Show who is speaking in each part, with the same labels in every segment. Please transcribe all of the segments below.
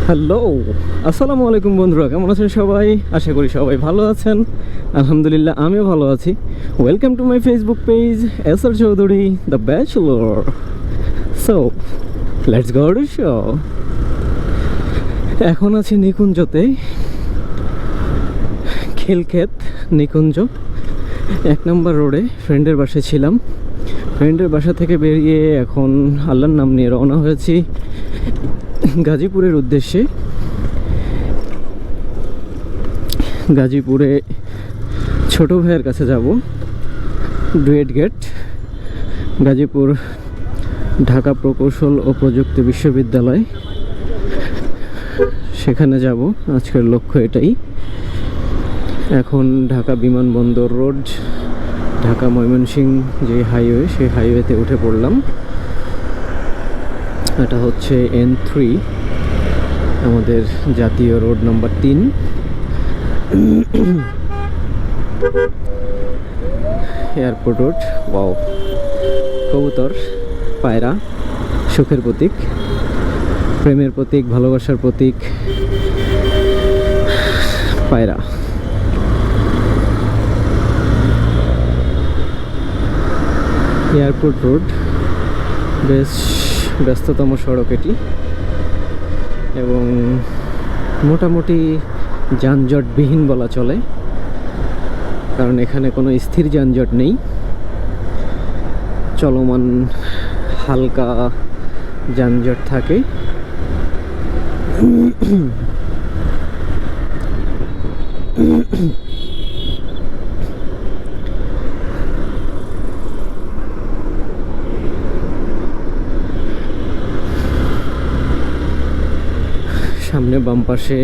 Speaker 1: Hello, আসসালামু আলাইকুম বন্ধুরা, কেমন আছেন সবাই? আশা করি সবাই ভালো আছেন। আলহামদুলিল্লাহ, আমিও ভালো আছি। Welcome to my Facebook page SR Chowdhury the bachelor. So let's go to show. এখন আছি নিকুঞ্জতে, খিলক্ষেত নিকুঞ্জ 1 নম্বর রোডে। ফ্রেন্ডের বাসায় ছিলাম। ফ্রেন্ডের বাসা থেকে বেরিয়ে এখন আল্লাহর নাম নিয়ে রওনা হয়েছি গাজীপুরের উদ্দেশ্যে। গাজীপুরে ছোট ভাইয়ের কাছে যাব, ডুয়েট গেট, গাজীপুর ঢাকা প্রকৌশল ও প্রযুক্তি বিশ্ববিদ্যালয়, সেখানে যাব। আজকের লক্ষ্য এটাই। এখন ঢাকা বিমানবন্দর রোড, ঢাকা ময়মনসিংহ যে হাইওয়ে, সেই হাইওয়েতে উঠে পড়লাম। এটা হচ্ছে N3, আমাদের জাতীয় road number 3। Airport road. Wow, কবুতর, পায়রা, সুখের প্রতীক, প্রেমের প্রতীক, ভালোবাসার প্রতীক, পায়রা। এয়ারপোর্ট রোড বেশ ব্যস্ততম সড়ক এটি, এবং মোটামুটি যানজটবিহীন বলা চলে, কারণ এখানে কোনো স্থির যানজট নেই। চলমান হালকা যানজট থাকে। সামনে বাম পাশে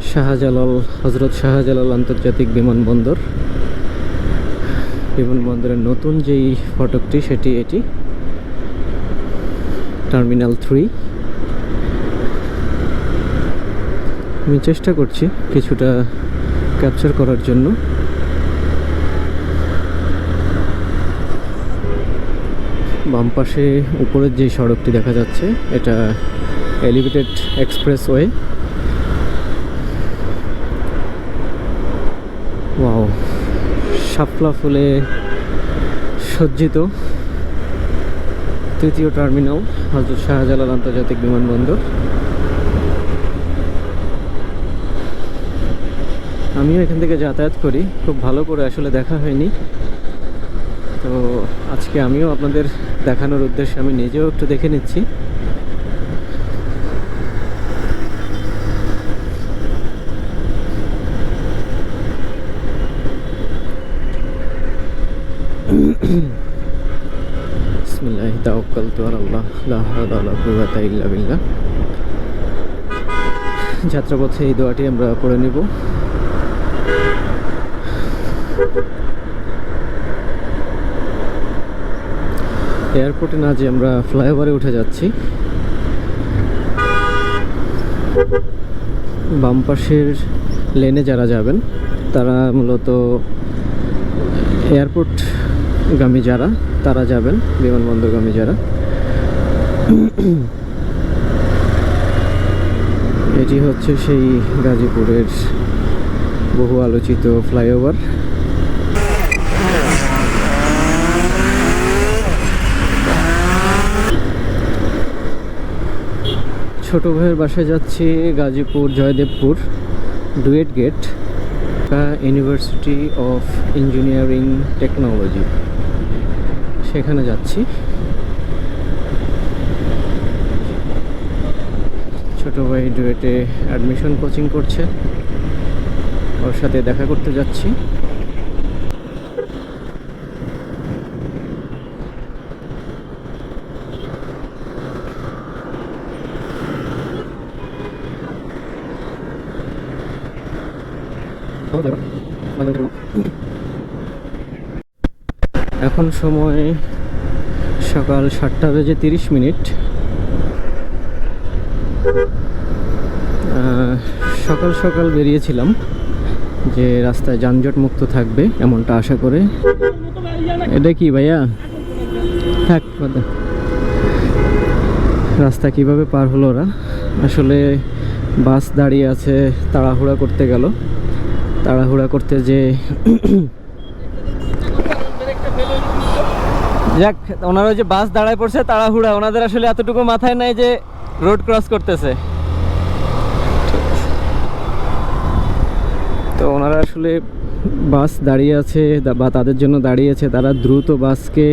Speaker 1: শাহজালাল, হজরত শাহজালাল আন্তর্জাতিক বিমানবন্দর। বিমানবন্দরের নতুন যেই ফটকটি, সেটি এটি, টার্মিনাল 3। আমি চেষ্টা করছি কিছুটা ক্যাপচার করার জন্য। বাম পাশে উপরের যে সড়কটি দেখা যাচ্ছে, এটা এলিভেটেড এক্সপ্রেসওয়ে। ওয়াও, শাপলা ফুলে সজ্জিত তৃতীয় টার্মিনাল, হযরত শাহজালাল আন্তর্জাতিক বিমানবন্দর। আমিও এখান থেকে যাতায়াত করি, খুব ভালো করে আসলে দেখা হয়নি। তো আজকে আমিও আপনাদের দেখানোর উদ্দেশ্যে আমি নিজেও একটু দেখে নিচ্ছি। বিসমিল্লাহি তাওয়াক্কালতু আলাল্লাহ, লা হাওলা ওয়ালা কুওয়াতা ইল্লা বিল্লাহ। যাত্রাপথে এই দোয়াটি আমরা পড়ে নিব। এয়ারপোর্টে না যে আমরা ফ্লাইওভারে উঠে যাচ্ছি। বাম পাশের লেনে যারা যাবেন, তারা মূলত এয়ারপোর্ট গামী যারা, তারা যাবেন। বিমানবন্দরগামী যারা, এটি হচ্ছে সেই গাজীপুরের বহু আলোচিত ফ্লাইওভার। ছোট ভাইয়ের বাসায় যাচ্ছি, Gazipur Joydebpur, DUET gate, university of engineering technology, সেখানে যাচ্ছি। ছোট ভাই ডুয়েটে অ্যাডমিশন কোচিং করছে, ওর সাথে দেখা করতে যাচ্ছি। এখন সময় সকাল 7:30। সকাল সকাল বেরিয়েছিলাম যে রাস্তায় যানজট মুক্ত থাকবে, এমনটা আশা করে। এটা কি ভাইয়া? থাক, রাস্তা কিভাবে পার হলো ওরা। আসলে বাস দাঁড়িয়ে আছে, তাড়াহুড়া করতে গেল। তাড়াহুড়া করতে যে যাক, ওনারা যে বাস দাঁড়ায় পড়ছে তাড়াহুড়া, ওনাদের আসলে এতটুকু মাথায় নাই যে রোড ক্রস করতেছে। তো ওনারা আসলে বাস দাঁড়িয়ে আছে বা তাদের জন্য দাঁড়িয়েছে, তারা দ্রুত বাসকে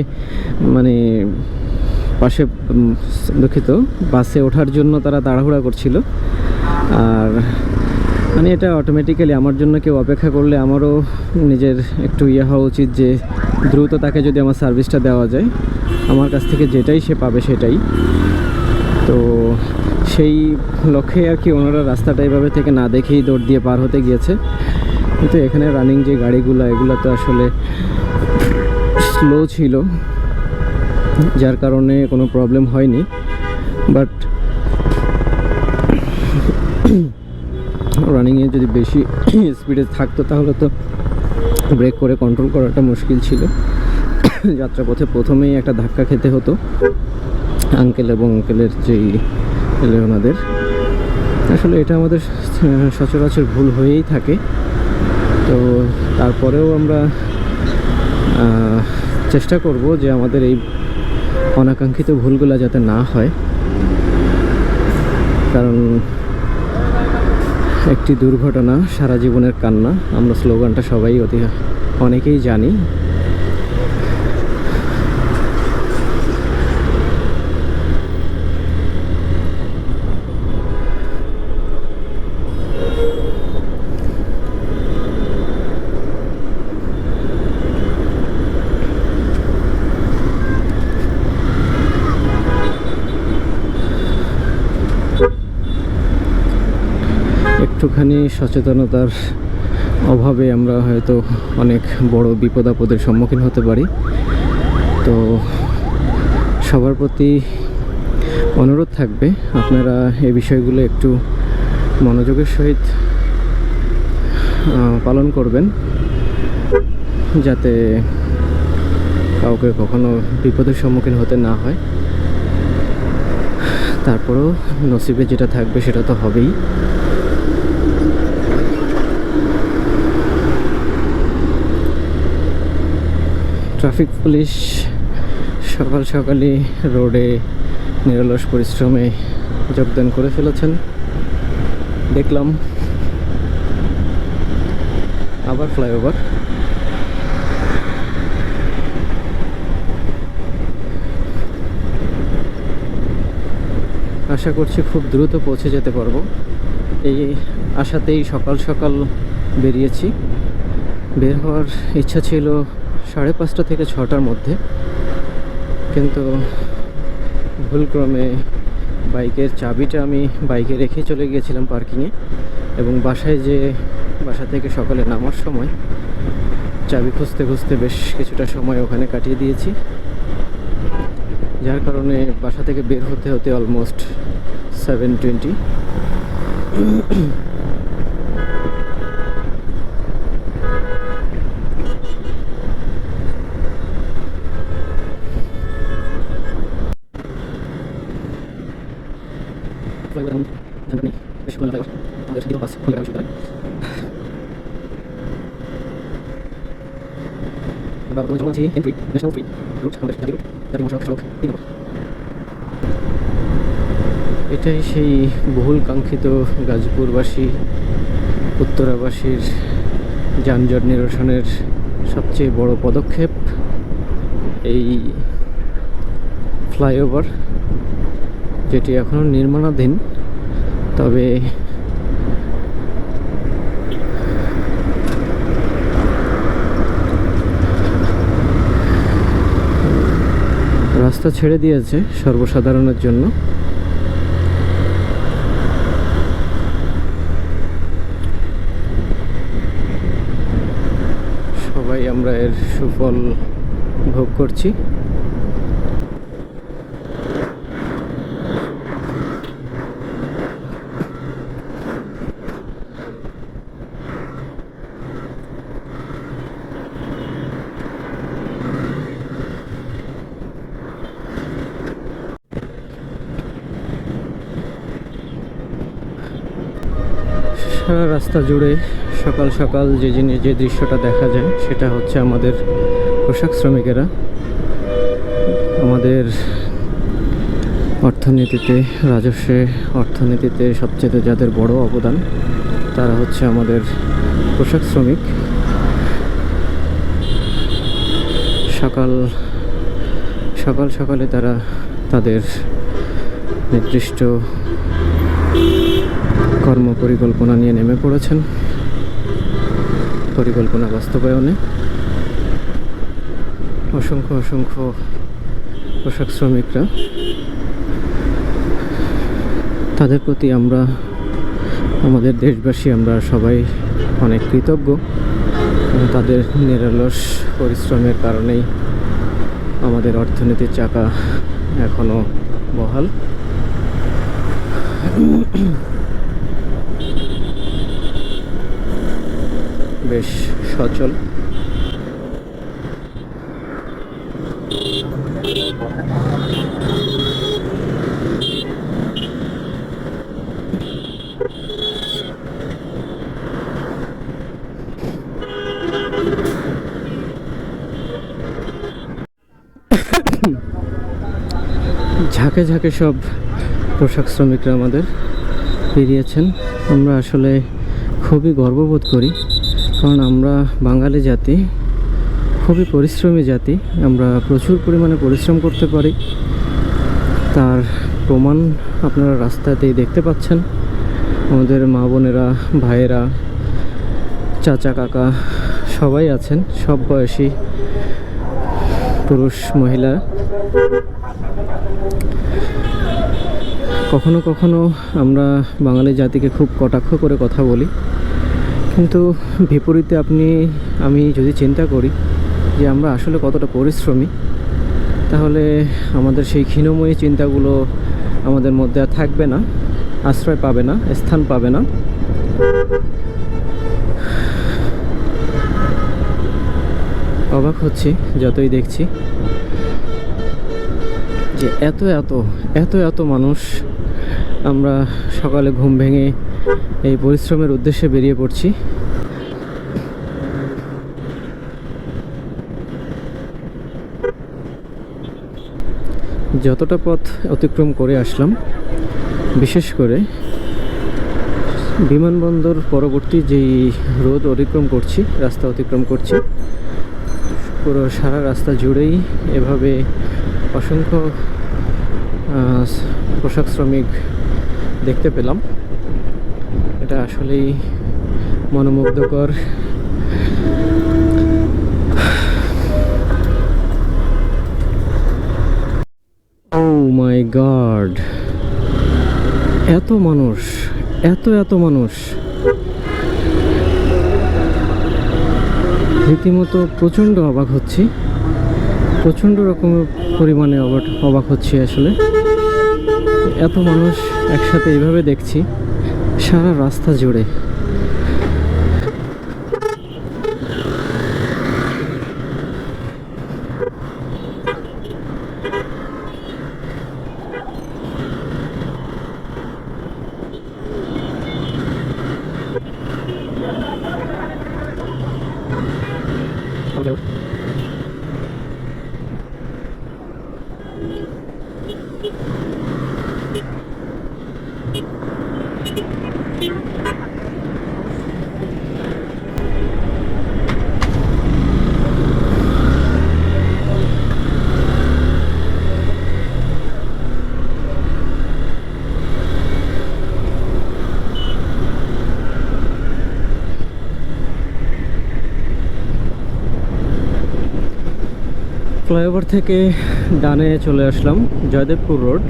Speaker 1: মানে পাশে দুঃখিত বাসে ওঠার জন্য তারা তাড়াহুড়া করছিল। আর মানে এটা অটোমেটিক্যালি আমার জন্য কেউ অপেক্ষা করলে আমারও নিজের একটু ইয়ে হওয়া উচিত যে দ্রুত তাকে যদি আমার সার্ভিসটা দেওয়া যায়, আমার কাছ থেকে যেটাই সে পাবে সেটাই। তো সেই লক্ষ্যে আর কি ওনারা রাস্তাটা এভাবে থেকে না দেখেই দৌড় দিয়ে পার হতে গিয়েছে। কিন্তু এখানে রানিং যে গাড়িগুলো, এগুলো তো আসলে স্লো ছিল, যার কারণে কোনো প্রবলেম হয়নি। বাট রানিংয়ে যদি বেশি স্পিডে থাকতো তাহলে তো ব্রেক করে কন্ট্রোল করাটা মুশকিল ছিল। যাত্রাপথে প্রথমেই একটা ধাক্কা খেতে হতো আঙ্কেল এবং আঙ্কেলের যেই এলে ওনাদের। আসলে এটা আমাদের সচরাচর ভুল হয়েই থাকে। তো তারপরেও আমরা চেষ্টা করব যে আমাদের এই অনাকাঙ্ক্ষিত ভুলগুলো যাতে না হয়, কারণ একটি দুর্ঘটনা সারা জীবনের কান্না, আমরা স্লোগানটা সবাই অনেকেই জানি। একটুখানি সচেতনতার অভাবে আমরা হয়তো অনেক বড় বিপদ আপদের সম্মুখীন হতে পারি। তো সবার প্রতি অনুরোধ থাকবে, আপনারা এই বিষয়গুলো একটু মনোযোগের সহিত পালন করবেন, যাতে কাউকে কখনো বিপদের সম্মুখীন হতে না হয়। তারপরেও নসিবে যেটা থাকবে সেটা তো হবেই। ট্রাফিক পুলিশ সকাল সকালই রোডে নিরলস পরিশ্রমে যোগদান করে ফেলেছেন দেখলাম। আবার ফ্লাইওভার, আশা করছি খুব দ্রুত পৌঁছে যেতে পারবো। এই আশাতেই সকাল সকাল বেরিয়েছি। বের হওয়ার ইচ্ছা ছিল 5:30 থেকে 6টার মধ্যে, কিন্তু ভুলক্রমে বাইকের চাবিটা আমি বাইকে রেখে চলে গিয়েছিলাম পার্কিংয়ে, এবং বাসা থেকে সকালে নামার সময় চাবি খুঁজতে খুঁজতে বেশ কিছুটা সময় ওখানে কাটিয়ে দিয়েছি, যার কারণে বাসা থেকে বের হতে হতে অলমোস্ট 7:20। এটাই সেই বহুল কাঙ্ক্ষিত গাজীপুরবাসী উত্তরাবাসীর যানজট নিরসনের সবচেয়ে বড় পদক্ষেপ, এই ফ্লাইওভার, যেটি এখনও নির্মাণাধীন। তবে রাস্তা ছেড়ে দিয়েছে সর্বসাধারণের জন্য। সবাই আমরা এর সুফল ভোগ করছি। সারা রাস্তা জুড়ে সকাল সকাল যে দৃশ্যটা দেখা যায় সেটা হচ্ছে আমাদের পোশাক শ্রমিকেরা। আমাদের অর্থনীতিতে, রাজস্বে, অর্থনীতিতে সবচেয়ে যাদের বড় অবদান তারা হচ্ছে আমাদের পোশাক শ্রমিক। সকালে তারা তাদের নির্দিষ্ট কর্ম পরিকল্পনা নিয়ে নেমে পড়েছেন, পরিকল্পনা বাস্তবায়নে। অসংখ্য পোশাক শ্রমিকরা, তাদের প্রতি আমাদের দেশবাসী আমরা সবাই অনেক কৃতজ্ঞ। তাদের নিরলস পরিশ্রমের কারণেই আমাদের অর্থনীতির চাকা এখনো বহাল। বেশ সচল। ঝাঁকে ঝাঁকে সব পোশাক শ্রমিকরা আমাদের বেরিয়েছেন। আমরা আসলে খুবই গর্ববোধ করি, কারণ আমরা বাঙালি জাতি, খুবই পরিশ্রমী জাতি। আমরা প্রচুর পরিমাণে পরিশ্রম করতে পারি, তার প্রমাণ আপনারা রাস্তাতেই দেখতে পাচ্ছেন। আমাদের মা বোনেরা, ভাইয়েরা, চাচা কাকা সবাই আছেন, সব বয়সী পুরুষ মহিলা। কখনো কখনো আমরা বাঙালি জাতিকে খুব কটাক্ষ করে কথা বলি, কিন্তু বিপরীতে আমি যদি চিন্তা করি যে আমরা আসলে কতটা পরিশ্রমী, তাহলে আমাদের সেই ক্ষীণময়ী চিন্তাগুলো আমাদের মধ্যে আর থাকবে না, আশ্রয় পাবে না, স্থান পাবে না। অবাক হচ্ছি যতই দেখছি যে এত মানুষ। আমরা সকালে ঘুম ভেঙে এই পরিশ্রমের উদ্দেশ্যে বেরিয়ে পড়ছি। যতটা পথ অতিক্রম করে আসলাম, বিশেষ করে বিমানবন্দর পরবর্তী যেই রোড রাস্তা অতিক্রম করছি, পুরো সারা রাস্তা জুড়েই এভাবে অসংখ্য পোশাক শ্রমিক দেখতে পেলাম। এটা আসলেই মনোমুগ্ধকর। ও মাই গড, এত মানুষ, এত মানুষ, রীতিমতো প্রচণ্ড অবাক হচ্ছি, প্রচণ্ড রকমের পরিমাণে অবাক হচ্ছি আসলে। এত মানুষ একসাথে এইভাবে দেখছি সারা রাস্তা জুড়ে। ফ্লাইওভার থেকে ডানে চলে আসলাম জয়দেবপুর রোড।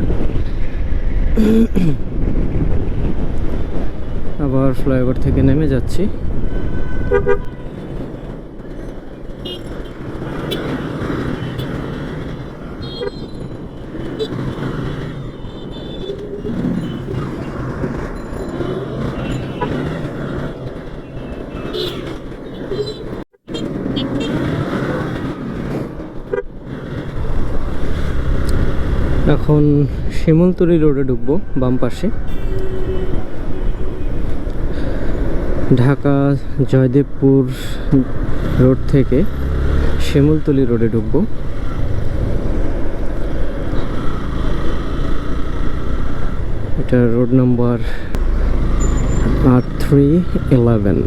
Speaker 1: আবার ফ্লাইওভার থেকে নেমে যাচ্ছি। এখন শিমুলতলি রোডে ঢুকবো বাম পাশে। ঢাকা জয়দেবপুর রোড থেকে শিমুলতলি রোডে ঢুকবো। এটা রোড নাম্বার R311।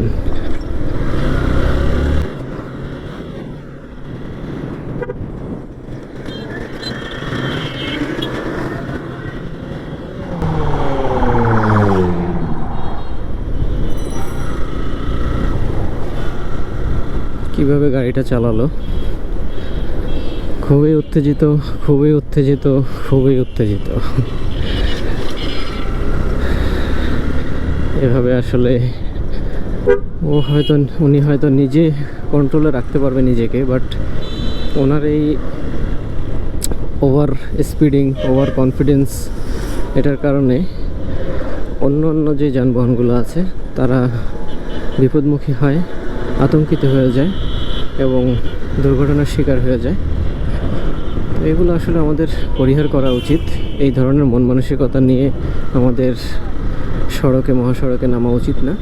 Speaker 1: কিভাবে গাড়িটা চালালো, খুবই উত্তেজিত, খুবই উত্তেজিত, খুবই উত্তেজিত। এভাবে আসলে উনি হয়তো নিজে কন্ট্রোলে রাখতে পারবে নিজেকে, বাট ওনার এই ওভার স্পিডিং, ওভার কনফিডেন্স, এটার কারণে অন্য যে যানবাহনগুলো আছে তারা বিপদমুখী হয়, আতঙ্কিত হয়ে যায় এবং দুর্ঘটনার শিকার হয়ে যায়। তো এগুলো আসলে আমাদের পরিহার করা উচিত। এই ধরনের মন মানসিকতা নিয়ে আমাদের মহাসড়কে নামা উচিত না।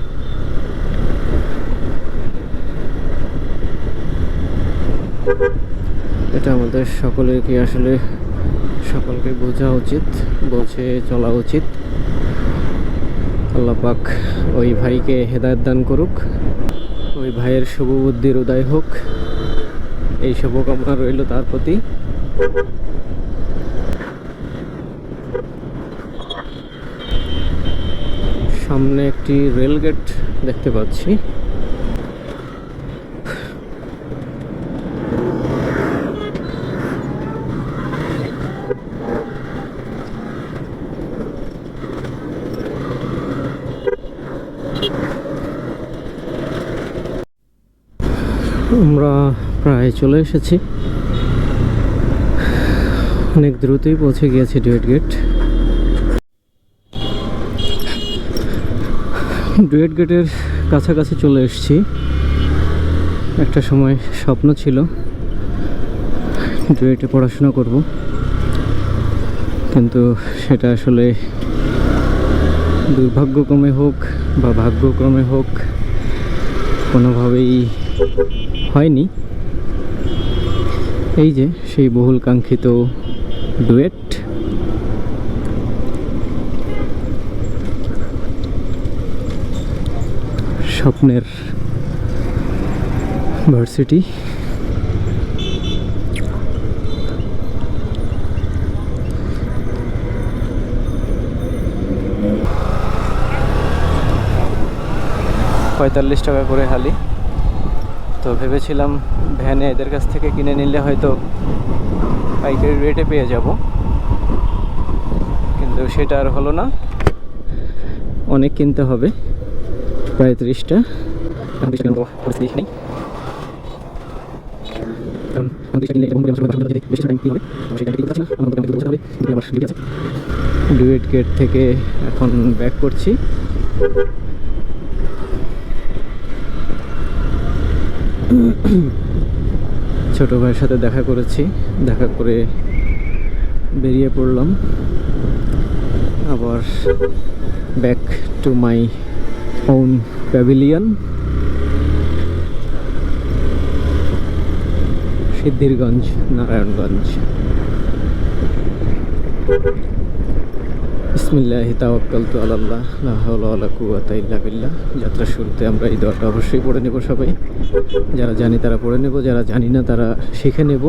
Speaker 1: এটা আমাদের সকলকে বোঝা উচিত, বুঝে চলা উচিত। আল্লাহ পাক ওই ভাইকে হেদায়েত দান করুক, ওই ভাইয়ের শুভ বুদ্ধির উদয় হোক, এই শুভকামনা রইল তার প্রতি। সামনে একটি রেল গেট দেখতে পাচ্ছি। আমরা প্রায় চলে এসেছি, অনেক দ্রুতই পৌঁছে গিয়েছি ডুয়েট গেটের কাছাকাছি চলে এসেছি। একটা সময় স্বপ্ন ছিল ডুয়েটে পড়াশোনা করব, কিন্তু সেটা আসলে দুর্ভাগ্যক্রমে হোক বা ভাগ্যক্রমে হোক কোনোভাবেই হয়নি। এই যে সেই বহুল কাঙ্ক্ষিত ডুয়েট। স্বপ্নের ভার্সিটি। ৳45 করে হালি। তো ভেবেছিলাম ভ্যানে এদের কাছ থেকে কিনে নিলে হয়তো পাইকারি রেটে পেয়ে যাব, কিন্তু সেটা আর হলো না, অনেক কিনতে হবে, প্রায় 30টা। ডুয়েট গেট থেকে এখন ব্যাক করছি। ছোট ভাইয়ের সাথে দেখা করেছি, দেখা করে বেরিয়ে পড়লাম আবার back to my own pavilion, Siddhirganj, Narayanganj. বিসমিল্লাহি তাওয়াক্কালতু আলাল্লাহ, লা হাওলা ওয়ালা কুওয়াতা ইল্লা বিল্লাহ। যাত্রার শুরুতে আমরা এই দোয়াটা অবশ্যই পড়ে নেব সবাই। যারা জানি তারা পড়ে নেব, যারা জানি না তারা শিখে নেব।